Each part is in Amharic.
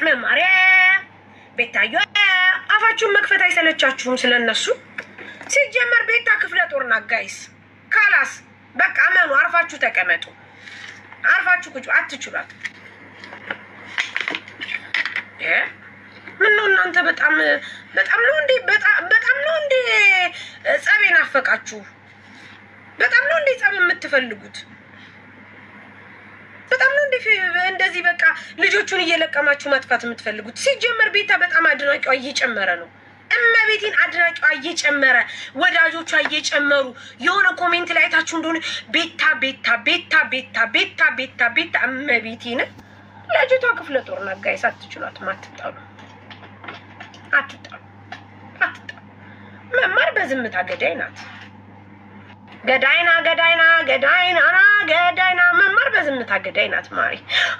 መማሪያ ቤታዮ አፋችሁን መክፈት አይሰለቻችሁም ስለነሱ ሲጀመር ቤታ ክፍለ ጦርና ጋይስ ካላስ በቃ አመኑ አርፋችሁ ተቀመጡ አርፋችሁ ቁጭ አትችሏት ምን ነው እናንተ በጣም ነው እንዴ ጸቤን አፈቃችሁ በጣም ነው እንዴ ጸብ የምትፈልጉት በጣም ነው እንደዚህ በቃ ልጆቹን እየለቀማችሁ ማጥፋት የምትፈልጉት ሲጀመር ቤታ በጣም አድናቂዋ እየጨመረ ነው እመቤቴን አድናቂዋ እየጨመረ ወዳጆቿ እየጨመሩ የሆነ ኮሜንት ላይ ታችሁ እንደሆነ ቤታ እመቤቴን ልጅቷ ክፍለ ጦርና ጋይስ አትችሏት ማትጣሉ መማር በዝምታ ገዳይ ናት ገዳይና መማር በዝምታ ገዳይ ናት ማሪ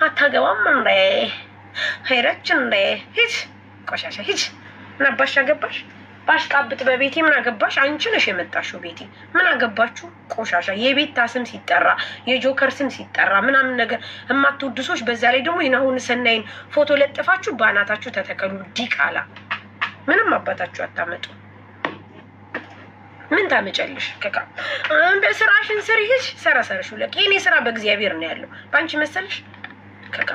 አታገባም እንዴ ሄረች እንዴ ሂድ ቆሻሻ ሂድ ምን አባሽ አገባሽ ባሽቃብጥ በቤቴ ምን አገባሽ አንቺ ነሽ የመጣሽው ቤቴ ምን አገባችሁ ቆሻሻ የቤታ ስም ሲጠራ የጆከር ስም ሲጠራ ምናምን ነገር እማትወድሶች በዛ ላይ ደግሞ ይናሁን ሰናይን ፎቶ ለጥፋችሁ ባናታችሁ ተተከሉ ዲቃላ ምንም አባታችሁ አታመጡ ምን ታመጨልሽ ከካ በስራሽን ስሪ ሂጅ ሰራሰርሽ ለቂ እኔ ስራ በእግዚአብሔር ነው ያለው ባንቺ መሰልሽ ከካ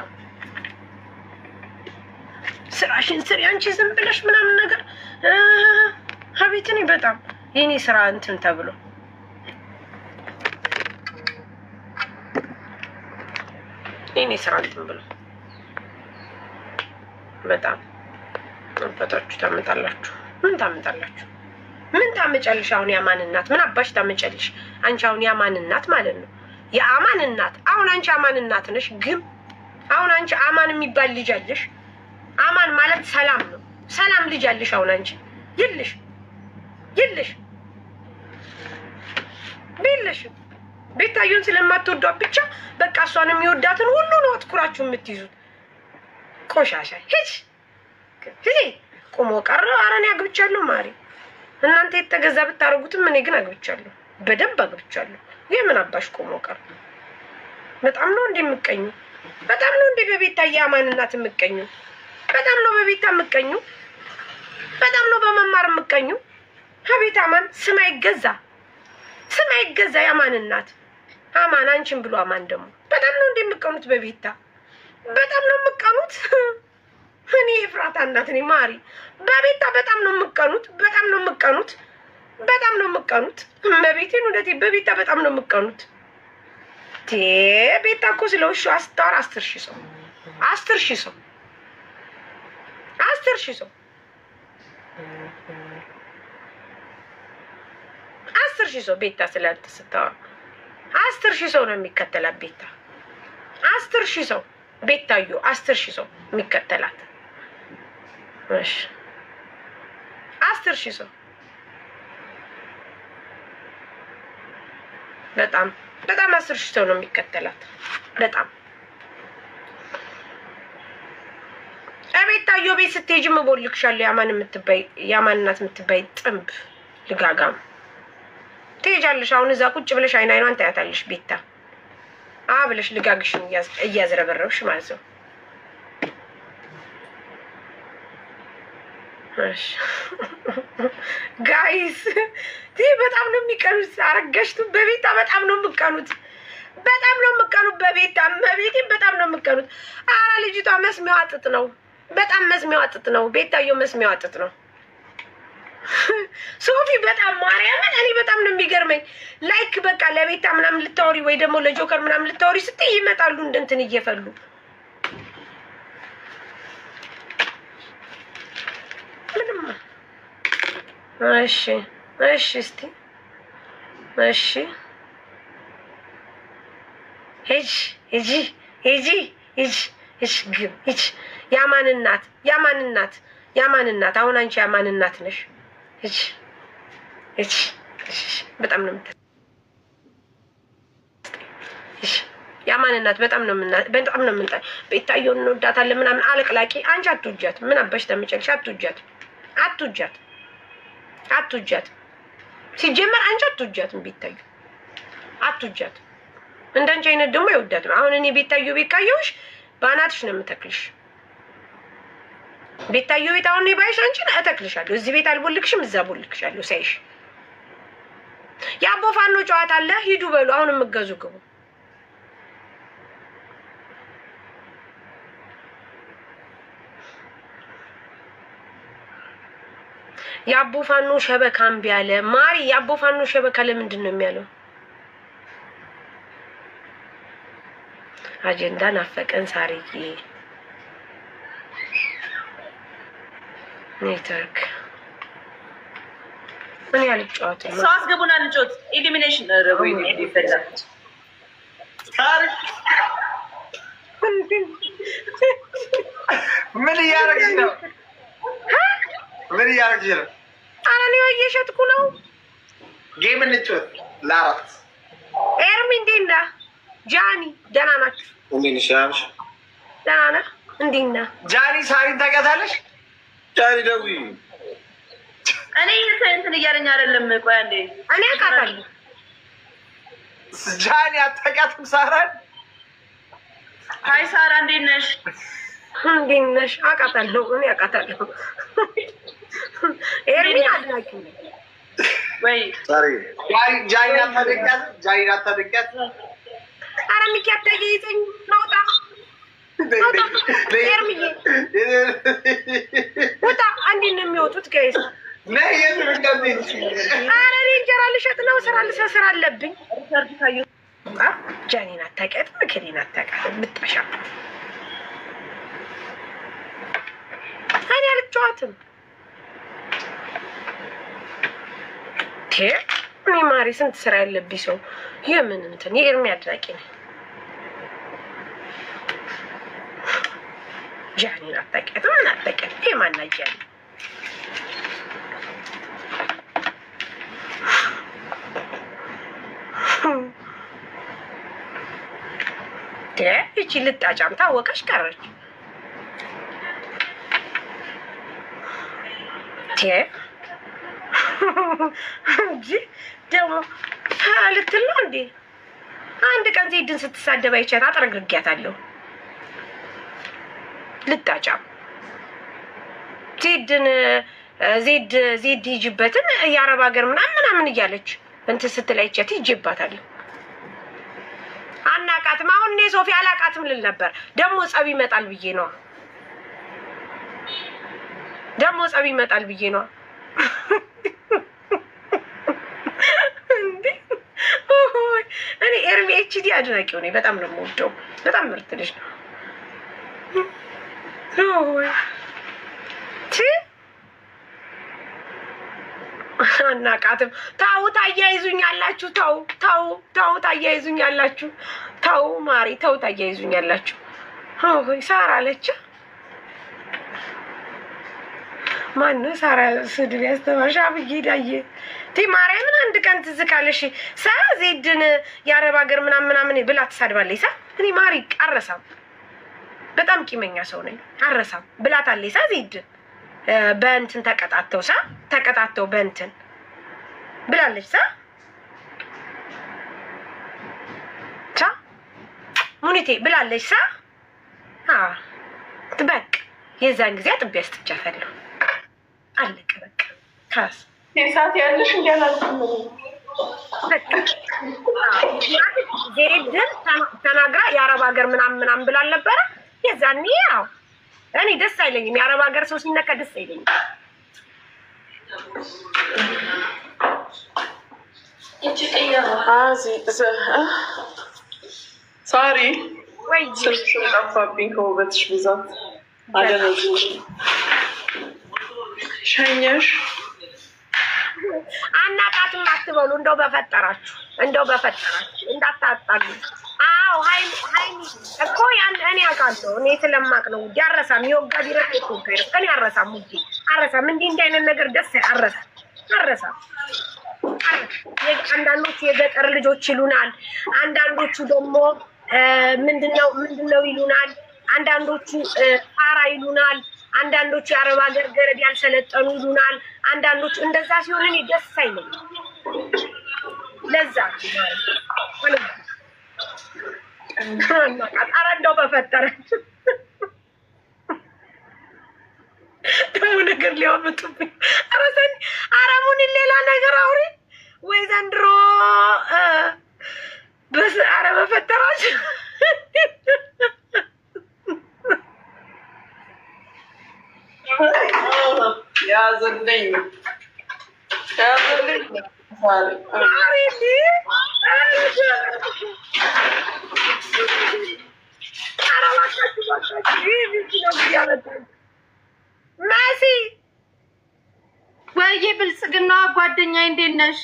ስራሽን ስሪ አንቺ ዝም ብለሽ ምናምን ነገር ሀቢትኒ በጣም የኔ ስራ እንትን ተብሎ የኔ ስራ እንትን ብሎ በጣም አባታችሁ ታመጣላችሁ ምን ታመጣላችሁ ምን ታመጨልሽ አሁን ያማን እናት ምን አባሽ ታመጨልሽ አንቺ አሁን ያማን እናት ማለት ነው የአማን እናት አሁን አንቺ አማን እናት ነሽ ግን አሁን አንቺ አማን የሚባል ልጅ አለሽ አማን ማለት ሰላም ነው ሰላም ልጅ አለሽ አሁን አንቺ ይልሽ ቤታዩን ስለማትወዷት ብቻ በቃ እሷን የሚወዳትን ሁሉ ነው አትኩራችሁ የምትይዙት ቆሻሻ ሂጅ ቆሞ ቀረ አረን ያግብቻለሁ ማሪ እናንተ የተገዛ ብታረጉትም እኔ ግን አግብቻለሁ በደንብ አግብቻለሁ የምን አባሽ ቆሞ ቀረ በጣም ነው እንደምቀኙ በጣም ነው እንደ በቤታ ያማን እናት የምቀኙ በጣም ነው በቤታ የምቀኙ በጣም ነው በመማር የምቀኙ ሀቤት አማን ስም አይገዛ ያማን እናት አማን አንቺን ብሎ አማን ደግሞ በጣም ነው እንደምቀኑት በቤታ በጣም ነው የምቀኑት እኔ ፍራታ እናት ነኝ ማሪ በቤታ በጣም ነው የምቀኑት መቤቴን ወደቴ በቤታ በጣም ነው የምቀኑት ቤታ እኮ ስለውሽ አስታር 10,000 ሰው ቤታ ስለተስተዋ 10,000 ሰው ነው የሚከተላት ቤታ 10,000 ሰው ቤታዩ 10,000 ሰው የሚከተላት እሺ 10,000 ሰው በጣም 10,000 ሰው ነው የሚከተላት በጣም ቤታዩ ቤት ስትሄጂ መቦልክሻለሁ ያማን እናት የምትባይ ጥምብ ልጋጋም ትሄጃለሽ አሁን እዛ ቁጭ ብለሽ አይኗን ታያታለሽ ቤታ ብለሽ ልጋግሽን እያዝረበረብሽ ማለት ነው እሺ ጋይስ በጣም ነው የሚቀኑት አረጋሽቱ በቤታ በጣም ነው የምቀኑት በቤታ መቤቴ በጣም ነው የምቀኑት አራ ልጅቷ መስሚያዋ ጥጥ ነው በጣም መስሚያዋ ጥጥ ነው ቤታዮ መስሚያዋ ጥጥ ነው ሶፊ በጣም ማርያምን እኔ በጣም ነው የሚገርመኝ ላይክ በቃ ለቤታ ምናምን ልታወሪ ወይ ደግሞ ለጆከር ምናምን ልታወሪ ስትይ ይመጣሉ እንደንትን እየፈሉ ምንም እሺ እስቲ ሂጂ ያማን እናት አሁን አንቺ ያማን እናት ነሽ ሂጂ በጣም ነው ያማን እናት በጣም ነው ቤታየውን እንወዳታለን ምናምን አለቅላቂ አንቺ አትውጃት ምን አባሽ ተመጨልሽ አትውጃት ሲጀመር አንቺ አትውጃትም ቤታዩ አትውጃት እንዳንቺ አይነት ደግሞ ይወዳት ነው አሁን እኔ ቤታዩ ቤካየውሽ ባናትሽ ነው የምተክልሽ ቤታዮ ቤት አሁን ባይሽ አንቺን እተክልሻለሁ። እዚህ ቤት አልቦልክሽም፣ እዛ ቦልክሻለሁ ሳይሽ። የአቦ ፋኖ ጨዋታ አለ፣ ሂዱ በሉ። አሁን የምትገዙ ግቡ። የአቦ ፋኖ ሸበካ እምቢ አለ። ማሪ የአቦ ፋኖ ሸበካ ለምንድን ነው የሚያለው? አጀንዳ ናፈቀን ሳሪዬ። ኔትወርክ ምን ያህል ጨዋታ ነው? ሰው አስገቡና ልጆት ኢሊሚኔሽን ረቦይ ይፈዳል። ምን እያደረግሽ ነው? ምን እያደረግሽ ነው? ኧረ እኔ እየሸጥኩ ነው። ጌም እንጫወት ለአራት። ኤርሚ እንዴት ነህ? ጃኒ ደህና ናችሁ? እንዴት ነሽ? አብሽ ደህና ነህ? እንዴት ነህ? ጃኒ ሳሪን ታውቂያታለሽ? ጃኒ ደውዪ። እኔ እንትን እያለኝ አይደለም። ቆይ አንዴ እኔ አውቃታለሁ። ጃኒ አታውቂያትም ሳራን? ሀይ ሳራ እንዴት ነሽ? እንዴት ነሽ? አውቃታለሁ። እኔ አውቃታለሁ። ኤርሚ አድናቂ ነኝ። ወይ ሳሪ ጃኒ አታውቂያትም? ጃኒ አታውቂያትም? ኧረ ሚኪ አታያይዘኝ። ናውጣ ኤርሚዬ ውጣ። አንዴት ነው የሚወጡት? ጋይስ ነይ የትርቀት ኧረ እኔ እንጀራ ልሸጥ ነው። ስራ አለብኝ። ጃኒን አታውቂያትም? እከሌን አታውቃትም? ብጣሻ እኔ አልጨዋትም። እኔ ማሪ ስንት ስራ ያለብኝ ሰው የምን እንትን የኤርሚ አድናቂ ነኝ። ጃኒን አታውቂያትም? ምን አታውቂያትም? የማናት ጃኒ? ይቺ ልጣጫም ታወቀች ቀረች። እንጂ ደግሞ ልትል ነው እንዴ? አንድ ቀን ዜድን ስትሳደብ አይቻት አጥረግርጊያታለሁ። ልጣጫም ዜድን ዜድ ሂጅበትን የአረብ ሀገር ምናምን እያለች እንትን ስትል አይቻት ሂጅባታለሁ። አናቃትም። አሁን እኔ ሶፊ አላቃትም ልል ነበር። ደግሞ ጸብ ይመጣል ብዬ ነው። እኔ ኤርሚ ኤችዲ አድናቂው ነኝ። በጣም ነው የምወደው። በጣም ምርጥ ልጅ ነው። አናቃትም። ታው ታያይዙኛላችሁ። ታው ታያይዙኛላችሁ። ታው ማሪ ታው ታያይዙኛላችሁ። ሳራ አለች። ማነው ሳራ ስድብ ያስተማርሽ? አብዬ ዳዬ ማርያምን አንድ ቀን ትዝ ካለሽ ዜድን የአረብ ሀገር ምናምን ብላ ትሳድባለች። እኔ ማሪ አረሳም። በጣም ቂመኛ ሰው ነኝ። አረሳም ብላታለች። ዜድን በእንትን ተቀጣተው በእንትን ብላለች። ሙኒቴ ብላለች። በቃ የዛን ጊዜ አጥቤ አስጥቻታለሁ። አለቀ በቃ። ካስ ሴሳት ያለሽ እንዲያላል ዜድን ተናግራ የአረብ ሀገር ምናምን ብላል ነበረ። የዛኔ ያው እኔ ደስ አይለኝም። የአረብ ሀገር ሰው ሲነካ ደስ አይለኝም። ሳሪ ወይ ስልክሽን ጠፋብኝ ከውበትሽ ብዛት አደረግሽ። ሸኘሽ አናቃትም አትበሉ። እንደው በፈጠራችሁ እንዳታጣሉ። አዎ ሃይሚ እኮ ያን እኔ አውቃለሁ። እኔ ስለማቅ ነው ውዴ። አረሳም የወጋ ቢረት እኮ ከእኔ አረሳም ውዴ። አረሳም እንዲህ አይነት ነገር ደስ አረሳም። አንዳንዶቹ የገጠር ልጆች ይሉናል። አንዳንዶቹ ደግሞ ምንድነው ይሉናል። አንዳንዶቹ ፋራ ይሉናል። አንዳንዶቹ የአረብ ሀገር ገረድ ያልሰለጠኑ ይሉናል። አንዳንዶቹ እንደዛ ሲሆን እኔ ደስ አይለኝም። ለዛ ኧረ እንደው በፈጠረ ነገር ሊያወጡብኝ። አረሙን ሌላ ነገር አውሪ ወይ ዘንድሮ በስ አረ በፈጠራችሁ ያዘልኝ መሲ ወይ ብልጽግና ጓደኛዬ እንዴት ነሽ?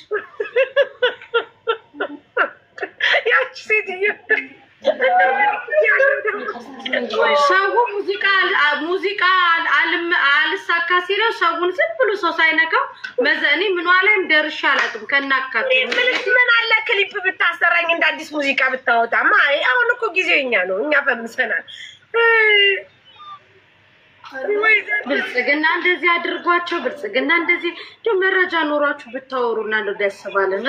ያቺ ሴትዮ ሰው ሙዚቃ አልሳካ ሲለው ሰውን ዝም ብሎ ሰው ሳይነካው መዘኔ ምኗ ላይም ደርሼ አላውቅም። ከናካቴ ምን አለ ክሊፕ ብታሰራኝ እንደ አዲስ ሙዚቃ ብታወጣ። አሁን እኮ ጊዜኛ ነው፣ እኛ ፈምሰናል። ብልጽግና እንደዚህ አድርጓቸው፣ ብልጽግና እንደዚህ መረጃ ኖሯችሁ ብታወሩና ነው ደስ ባለን።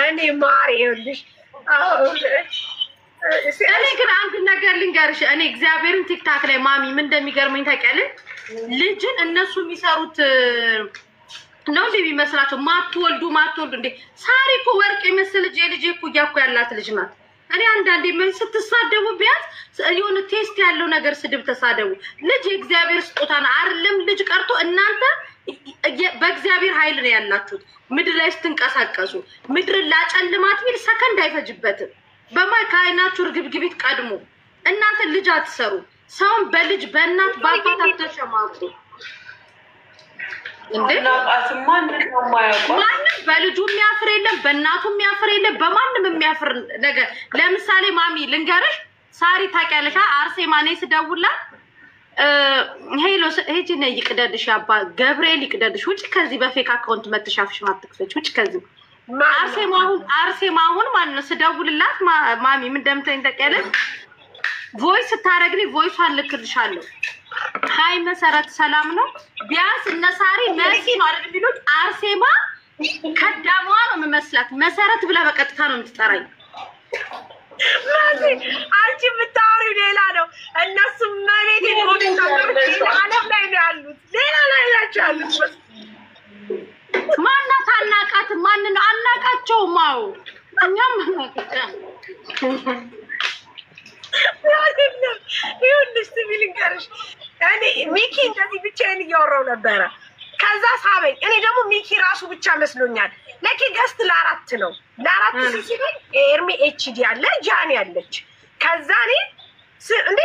እኔ ማር ይኸውልሽ እኔ ግን አንድ ነገር ልንገርሽ። እኔ እግዚአብሔርን ቲክታክ ላይ ማሚ ምን እንደሚገርመኝ ታውቂያለሽ? ልጅን እነሱ የሚሰሩት ነው እንደ የሚመስላቸው። ማትወልዱ እንዴ! ሳሪ እኮ ወርቅ የመሰለች የልጄ እኩያ እኮ ያላት ልጅ ናት። እኔ አንዳንዴ ምን ስትሳደቡ ቢያንስ የሆነ ቴስት ያለው ነገር ስድብ ተሳደቡ። ልጅ የእግዚአብሔር ስጦታ ነው አይደለም? ልጅ ቀርቶ እናንተ በእግዚአብሔር ኃይል ነው ያላችሁት። ምድር ላይ ስትንቀሳቀሱ ምድርን ላጨልማት ቢል ሰከንድ አይፈጅበትም። በማይካይናችሁ ርግብግቢት ቀድሞ እናንተ ልጅ አትሰሩ። ሰውን በልጅ በእናት በአባት አትተሸማቁ። ማንም በልጁ የሚያፍር የለም፣ በእናቱ የሚያፍር የለም፣ በማንም የሚያፍር ነገር። ለምሳሌ ማሚ ልንገርሽ፣ ሳሪ ታውቂያለሽ? አርሴማ እኔ ስደውላት ሄሎ ሄጂ ነይ ይቅደድሽ፣ አባ ገብርኤል ይቅደድሽ፣ ውጭ ከዚህ በፌክ አካውንት መተሻፍሽ ማትክፈች ውጭ ከዚህ። አርሴማ አሁን ማለት ነው ስደውልላት ማሚ ምን እንደምትለኝ ታውቂያለሽ? ቮይስ ስታረግልኝ ቮይሷን ልክልሻለሁ። ሀይ መሰረት ሰላም ነው። ቢያንስ እነ ሳሪ መሲ ነው አይደል የሚሉት። አርሴማ ከዳሟ ነው የምመስላት። መሰረት ብላ በቀጥታ ነው የምትጠራኝ። መሲ አንቺ የምታወሪው ሌላ ነው። እነሱ መሬት ዓለም ላይ ነው ያሉት፣ ሌላ ላይ ናቸው ያሉት። ማናት አናቃትም። ማን ነው አናቃቸውም? አዎ እኛም አናቃቸውም። ይኸውልሽ ስሚ ልንገርሽ፣ እኔ ሚኪ እንደዚህ ብቻዬን እያወራሁ ነበረ። ከዛ ሳበኝ። እኔ ደግሞ ሚኪ ራሱ ብቻ መስሎኛል። ለኪ ገስት ለአራት ነው። ለአራት ሲሲለኝ ኤርሚ ኤችዲ አለ፣ ጃኒ አለች። ከዛ እኔ እንዴ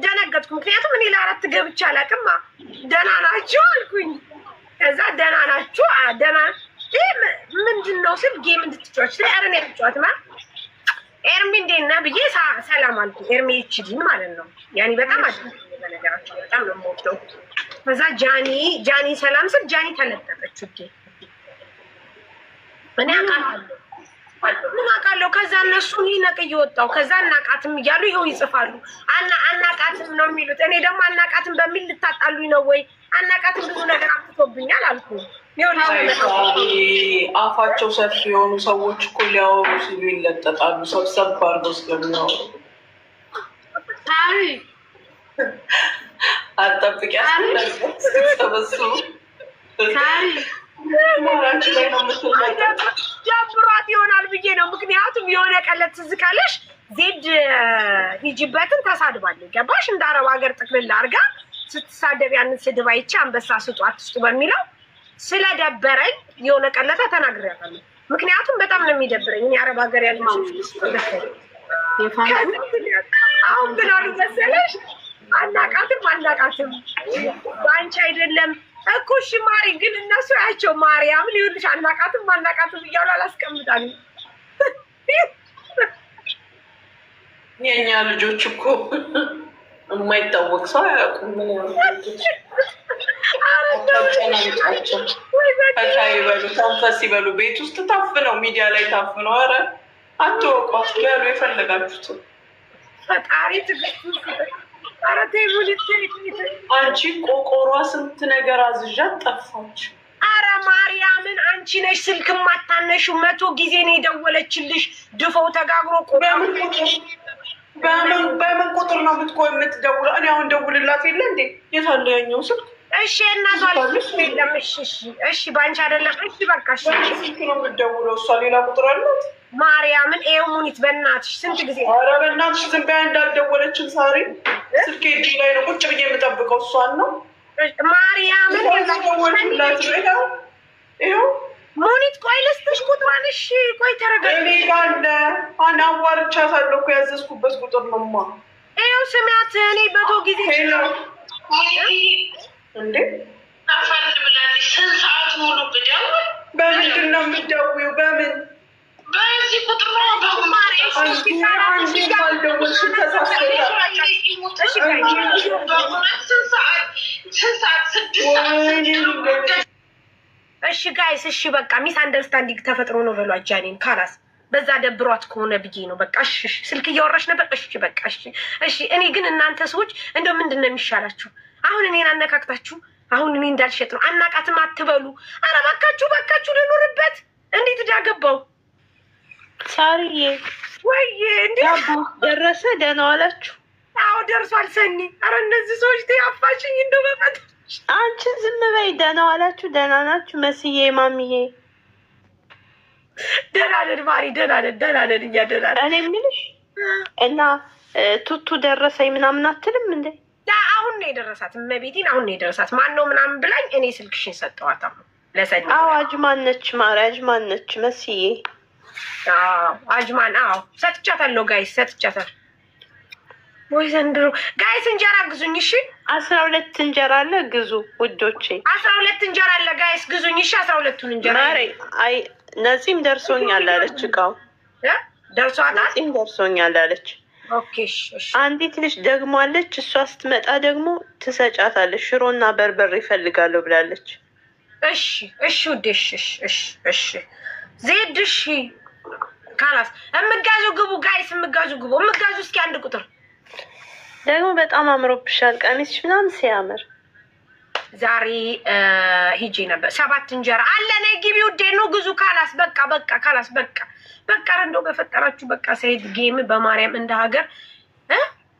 ደነገጥኩ። ምክንያቱም እኔ ለአራት ገብቼ አላውቅም። ደህና ናችሁ አልኩኝ። ከዛ ደህና ናችሁ ደህና ምንድን ነው ስል ጌም እንድትጫወች ስለ ኤርሚ ያልጫወት ማ ኤርሚ እንዴት ነህ ብዬ ሰላም አልኩ። ኤርሚ ኤችዲን ማለት ነው። ያኔ በጣም በነገራችን በጣም ነው የምወደው። ከዛ ጃኒ ሰላም ስል ጃኒ ተለጠፈች። እኔ አውቃለሁ ምን አውቃለሁ። ከዛ እነሱ ይነቅ እየወጣው ከዛ አናቃትም እያሉ ይኸው ይጽፋሉ። አናቃትም ነው የሚሉት። እኔ ደግሞ አናቃትም በሚል ልታጣሉኝ ነው ወይ? አናቃትም ብዙ ነገር አምጥቶብኛል አልኩ። አፋቸው ሰፊ የሆኑ ሰዎች እኮ ሊያወሩ ሲሉ ይለጠጣሉ። ሰብሰብ አድርገው ስለሚያወሩ አጠብቂያ ሰበስቡ ጀምሯት ይሆናል ብዬ ነው። ምክንያቱም የሆነ ቀለት ትዝ ካለሽ ዜድ ሂጂበትን ተሳድባለች። ገባሽ? እንደ አረብ ሀገር ጥቅልል አድርጋ ስትሳደብ ያንን ስድብ አይቼ አንበሳ ስጡ አትስጡ በሚለው ስለደበረኝ የሆነ ቀለታ ተናግሬያታለሁ። ምክንያቱም በጣም ነው የሚደብረኝ። እኔ አረብ ሀገር ያለ አሁን ግን አሉ መሰለሽ አናቃትም በአንቺ አይደለም እኮ እሺ ማሪ፣ ግን እነሱ ያቸው ማርያም ሊሆንሽ አናቃትም እያሉ አላስቀምጣል። የእኛ ልጆች እኮ የማይታወቅ ሰው አያውቁም። ምን ያጨናንቃቸው ፈታ ይበሉ፣ ተንፈስ ይበሉ። ቤት ውስጥ ታፍነው ሚዲያ ላይ ታፍነው። ኧረ አትወቋት ያሉ የፈለጋችሁትን ፈጣሪ ትግስት። ኧረ ተይ አንቺ ቆቆሯ ስንት ነገር አዝዣት ጠፋች። ኧረ ማርያምን አንቺ ነሽ ስልክ ማታነሺው። 100 ጊዜ ነው የደወለችልሽ። ድፎው ተጋግሮ በምን ቁጥር ነው የምትደውለው? እኔ አሁን ደውልላት የለ እንዴ? የት አለ ያኛው ስልክ? እሺ እናቷ ልጅ የለም። እሺ ባንቺ አይደለም። እሺ በቃ እሺ ነው የምትደውለው እሷ ሌላ ቁጥር አላት። ማርያምን ይኸው ሙኒት በእናትሽ ስንት ጊዜ ኧረ በእናትሽ ዝም በያ እንዳልደወለችም ሳሪ ስልኬ እጅ ላይ ነው ቁጭ ብዬ የምጠብቀው እሷን ነው። ማርያምን ደወልኩላት ይኸው ሙኒት ቆይ ልስጥሽ ቁጥሯን። እሺ ቆይ ተረጋጊ። እኔ ጋር አለ አዋርቻታለሁ እኮ ያዘዝኩበት ቁጥር ነውማ። ይኸው ስሚያት እኔ በቶ ጊዜ እንዴ አፋን ብላለች። ስንት ሰዓት ሙሉ ብደውል በምንድን ነው የምትደውይው? በምን በዚህ ቁጥር ነው በማሪ እሺ ጋይስ እሺ በቃ ሚስ አንደርስታንዲንግ ተፈጥሮ ነው በሏት። ጃኔን ካላስ በዛ ደብሯት ከሆነ ብዬ ነው በቃ። እሺ ስልክ እያወራሽ ነበር። እሺ በቃ እሺ። እኔ ግን እናንተ ሰዎች እንደው ምንድን ነው የሚሻላችሁ? አሁን እኔን አነካክታችሁ አሁን እኔ እንዳልሸጥ ነው አናቃትም አትበሉ። ኧረ ባካችሁ ልኖርበት። እንዴት ዳገባው ሳርዬ ወይዬ እንዴት ደረሰ? ደህና ዋላችሁ? አዎ ደርሷል። ሰኒ ኧረ እነዚህ ሰዎች ተያፋሽኝ እንደው በፈት አንቺ ዝም በይ። ደህና ዋላችሁ? ደህና ናችሁ? መስዬ ማሚዬ ደህና ነን ማሪ ደህና ነን እኛ ደህና ነን። እኔ የምልሽ እና ቱቱ ደረሰኝ ምናምን አትልም እንዴ? አሁን ነው የደረሳት። እመቤቴን አሁን ነው የደረሳት። ማን ነው ምናምን ብላኝ እኔ ስልክሽን ሰጠዋት። አሁን ለሰኒ አዎ አጅማን ነች ማሪ አጅማን ነች መስዬ። አዎ አጅማን አዎ ሰጥቻታለሁ። ጋይስ ሰጥቻታለሁ። ወይ ዘንድሮ ጋይስ እንጀራ ግዙኝ እሺ። 12 እንጀራ አለ ግዙ ውዶቼ። 12 እንጀራ አለ ጋይስ ግዙኝ እሺ። 12ቱን እንጀራ ማሪ አይ ነፂም ደርሶኛል አለች። እቃው ደርሷታል። ነፂም ደርሶኛል አለች። ኦኬ እሺ። አንዲት ልጅ ደግሞ አለች። እሷ ስትመጣ ደግሞ ትሰጫታለች። ሽሮና በርበሬ ይፈልጋለሁ ብላለች። እሺ ውዴ እሺ ዜድ እሺ። ካላስ እምጋዙ ግቡ ጋይስ እምጋዙ ግቡ። እምጋዙ እስኪ አንድ ቁጥር ደግሞ በጣም አምሮብሻል ቀሚስሽ ምናምን ሲያምር። ዛሬ ሂጄ ነበር። 7 እንጀራ አለ ነይ ግቢ ውዴ ነው ግዙ። ካላስ በቃ ካላስ በቃ እንደው በፈጠራችሁ በቃ ሰይድ ጌም በማርያም እንደ ሀገር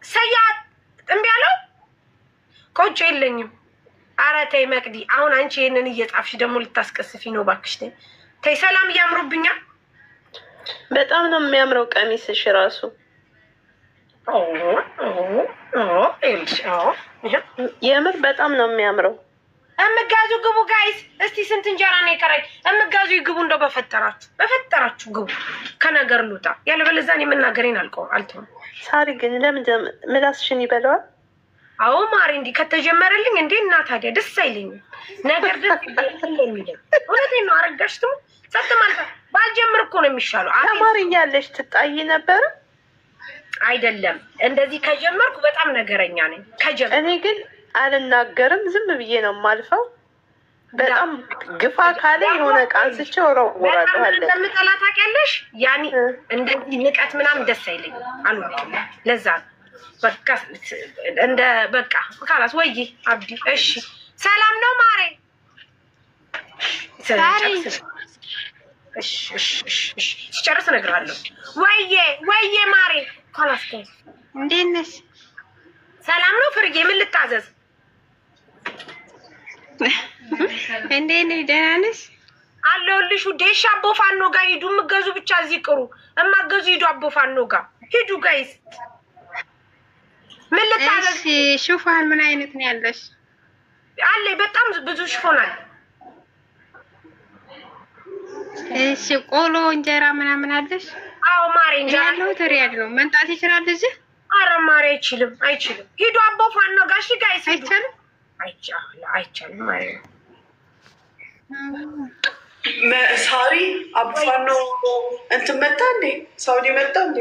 ሰያት እምቢ አለው ቆጮ የለኝም። ኧረ ተይ መቅዲ አሁን አንቺ ይሄንን እየጻፍሽ ደግሞ ልታስቀስፊ ነው ባክሽ። ተይ ሰላም እያምሩብኛል። በጣም ነው የሚያምረው ቀሚስሽ ራሱ። የምር በጣም ነው የሚያምረው። እምጋዙ ግቡ ጋይስ። እስቲ ስንት እንጀራ ነው የቀረኝ? እምጋዙ ይግቡ እንደው በፈጠራችሁ ግቡ። ከነገር ልውጣ ያለበለዚያ እኔ መናገሬን አልተውም። ሳሪ ግን ለምን ምላስሽን ይበላዋል? አዎ ማሪ እንዲህ ከተጀመረልኝ እንዴ እና ታዲያ ደስ አይለኝም ነገር ደስ የሚለኝ እውነቴን ነው። አረጋሽቱ ሰጥማልታ ባልጀምር እኮ ነው የሚሻለው። ተማሪኛለሽ ትጣይ ነበር አይደለም እንደዚህ ከጀመርኩ በጣም ነገረኛ ነኝ። እኔ ግን አልናገርም ዝም ብዬ ነው የማልፈው። በጣም ግፋ ካለ የሆነ ቃንስቼ ወረወራለሁ አለ። ለምጠላ ታውቂያለሽ። ያኔ እንደዚህ ንቀት ምናምን ደስ አይለኝም አልወድም። ለዛ በቃ እንደ በቃ ካላስ ወይ አብዲ እሺ ሰላም ነው ማሬ እሺ ጨርስ እነግርሃለሁ። ወይዬ ማሬ ካላስ እንዴት ነሽ? ሰላም ነው ፍርዬ ምን ልታዘዝ? እንዴት ነሽ? ደህና ነሽ? አለሁልሽ ውዴ። እሺ አቦ ፋኖ ጋር ሂዱ። የምትገዙ ብቻ እዚህ ቅሩ። እማገዙ ሂዱ አቦ ፋኖ ጋር ሂዱ ጋይስ። ምን ልታዘዝ? እሺ ሽፎን ምን አይነት ነው ያለሽ? አለ በጣም ብዙ ሽፎን አለ። እሺ ቆሎ እንጀራ ምናምን አለሽ? አዎ ማሬ እንጀራ ያለው ተሪያድ ነው መንጣት ይችላል እዚህ? ኧረ ማሬ አይችልም። ሂዱ አቦ ፋኖ ጋር እሺ ጋይስ። አይቻልም አይቻልም ማሬ። ሳሪ አቦ ፋኖ እንትን መጣ እንዴ? ሳውዲ መጣ እንዴ?